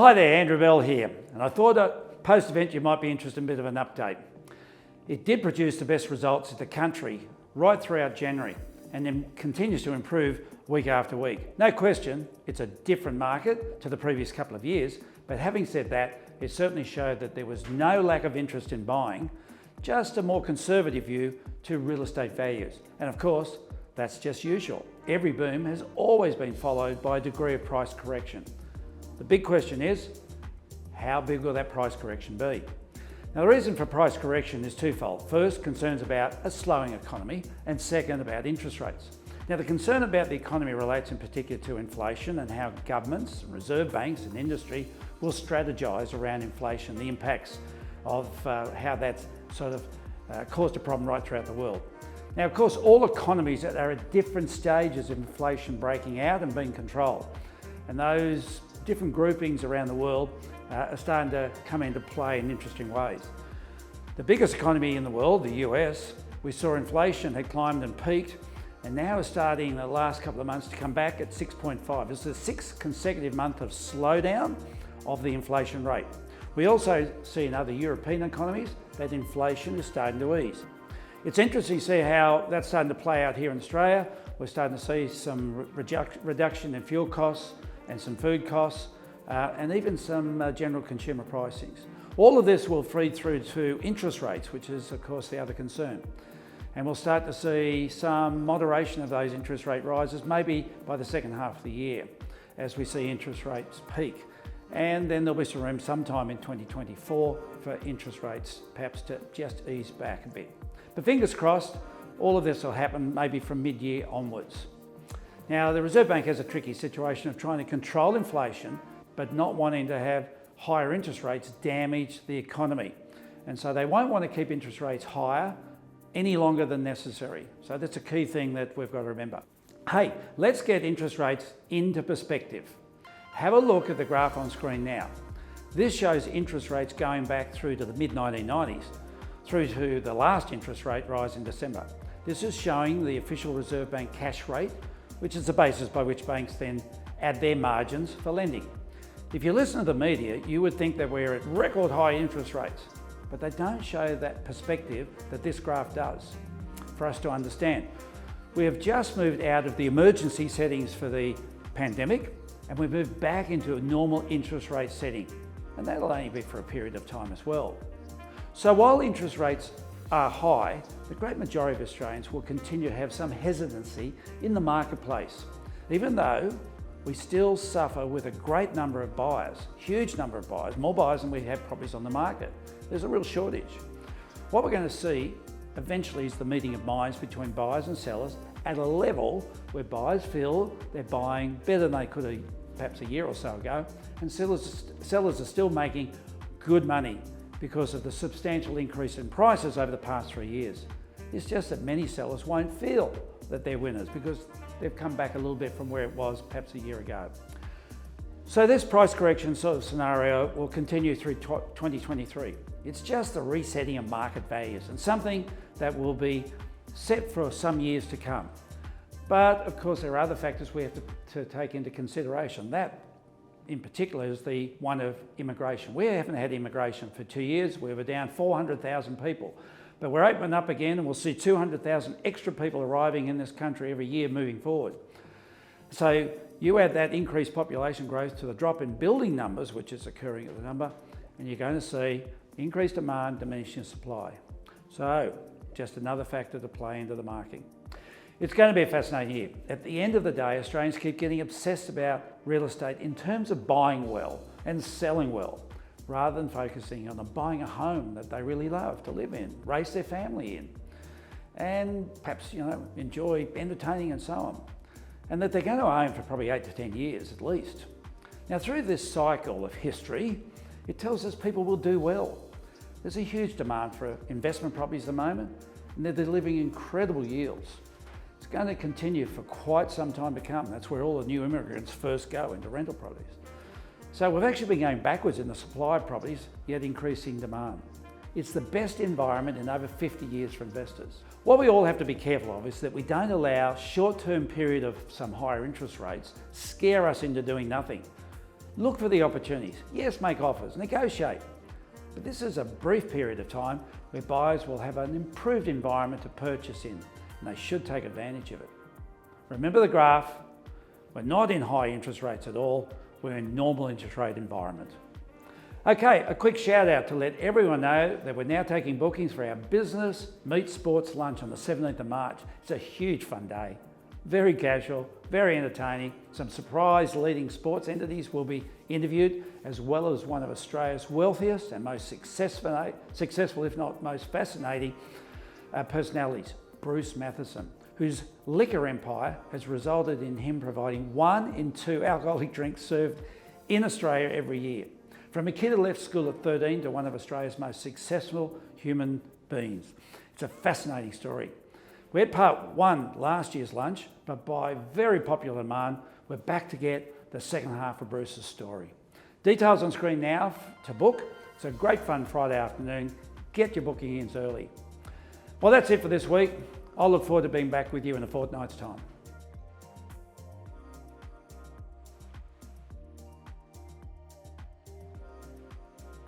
Hi there, Andrew Bell here, and I thought post-event you might be interested in a bit of an update. It did produce the best results in the country right throughout January and then continues to improve week after week. No question, it's a different market to the previous couple of years, but having said that, it certainly showed that there was no lack of interest in buying, just a more conservative view to real estate values. And of course, that's just usual. Every boom has always been followed by a degree of price correction. The big question is, how big will that price correction be? Now, the reason for price correction is twofold. First, concerns about a slowing economy, and second, about interest rates. Now, the concern about the economy relates in particular to inflation and how governments, reserve banks and industry will strategise around inflation, the impacts of how that's sort of caused a problem right throughout the world. Now, of course, all economies are at different stages of inflation breaking out and being controlled. And those different groupings around the world are starting to come into play in interesting ways. The biggest economy in the world, the US, we saw inflation had climbed and peaked and now is starting in the last couple of months to come back at 6.5. This is the sixth consecutive month of slowdown of the inflation rate. We also see in other European economies that inflation is starting to ease. It's interesting to see how that's starting to play out here in Australia. We're starting to see some reduction in fuel costs and some food costs, and even some general consumer pricings. All of this will feed through to interest rates, which is of course the other concern. And we'll start to see some moderation of those interest rate rises, maybe by the second half of the year, as we see interest rates peak. And then there'll be some room sometime in 2024 for interest rates perhaps to just ease back a bit. But fingers crossed, all of this will happen maybe from mid-year onwards. Now, the Reserve Bank has a tricky situation of trying to control inflation, but not wanting to have higher interest rates damage the economy. And so they won't want to keep interest rates higher any longer than necessary. So that's a key thing that we've got to remember. Hey, let's get interest rates into perspective. Have a look at the graph on screen now. This shows interest rates going back through to the mid-1990s, through to the last interest rate rise in December. This is showing the official Reserve Bank cash rate, which is the basis by which banks then add their margins for lending. If you listen to the media, you would think that we're at record high interest rates, but they don't show that perspective that this graph does for us to understand. We have just moved out of the emergency settings for the pandemic, and we've moved back into a normal interest rate setting, and that'll only be for a period of time as well. So while interest rates are high, the great majority of Australians will continue to have some hesitancy in the marketplace, even though we still suffer with a great number of buyers, huge number of buyers, more buyers than we have properties on the market. There's a real shortage. What we're going to see eventually is the meeting of minds between buyers and sellers at a level where buyers feel they're buying better than they could have perhaps a year or so ago, and sellers are still making good money because of the substantial increase in prices over the past 3 years. It's just that many sellers won't feel that they're winners because they've come back a little bit from where it was perhaps a year ago. So this price correction sort of scenario will continue through 2023. It's just the resetting of market values and something that will be set for some years to come. But of course there are other factors we have to take into consideration. That in particular is the one of immigration. We haven't had immigration for 2 years. We were down 400,000 people, but we're opening up again and we'll see 200,000 extra people arriving in this country every year moving forward. So you add that increased population growth to the drop in building numbers, which is occurring at the number, and you're going to see increased demand, diminishing supply. So just another factor to play into the market. It's going to be a fascinating year. At the end of the day, Australians keep getting obsessed about real estate in terms of buying well and selling well, rather than focusing on buying a home that they really love to live in, raise their family in, and perhaps enjoy entertaining and so on. And that they're going to own for probably 8 to 10 years at least. Now, through this cycle of history, it tells us people will do well. There's a huge demand for investment properties at the moment, and they're delivering incredible yields. It's going to continue for quite some time to come. That's where all the new immigrants first go, into rental properties. So we've actually been going backwards in the supply of properties, yet increasing demand. It's the best environment in over 50 years for investors. What we all have to be careful of is that we don't allow short-term period of some higher interest rates scare us into doing nothing. Look for the opportunities. Yes, make offers, negotiate. But this is a brief period of time where buyers will have an improved environment to purchase in, and they should take advantage of it. Remember the graph, we're not in high interest rates at all, we're in normal interest rate environment. Okay, a quick shout out to let everyone know that we're now taking bookings for our business meet sports lunch on the 17th of March. It's a huge fun day. Very casual, very entertaining. Some surprise leading sports entities will be interviewed, as well as one of Australia's wealthiest and most successful, if not most fascinating personalities, Bruce Matheson, whose liquor empire has resulted in him providing 1 in 2 alcoholic drinks served in Australia every year. From a kid who left school at 13 to one of Australia's most successful human beings. It's a fascinating story. We had part 1 last year's lunch, but by very popular demand, we're back to get the second half of Bruce's story. Details on screen now to book. It's a great fun Friday afternoon. Get your booking in early. Well, that's it for this week. I'll look forward to being back with you in a fortnight's time.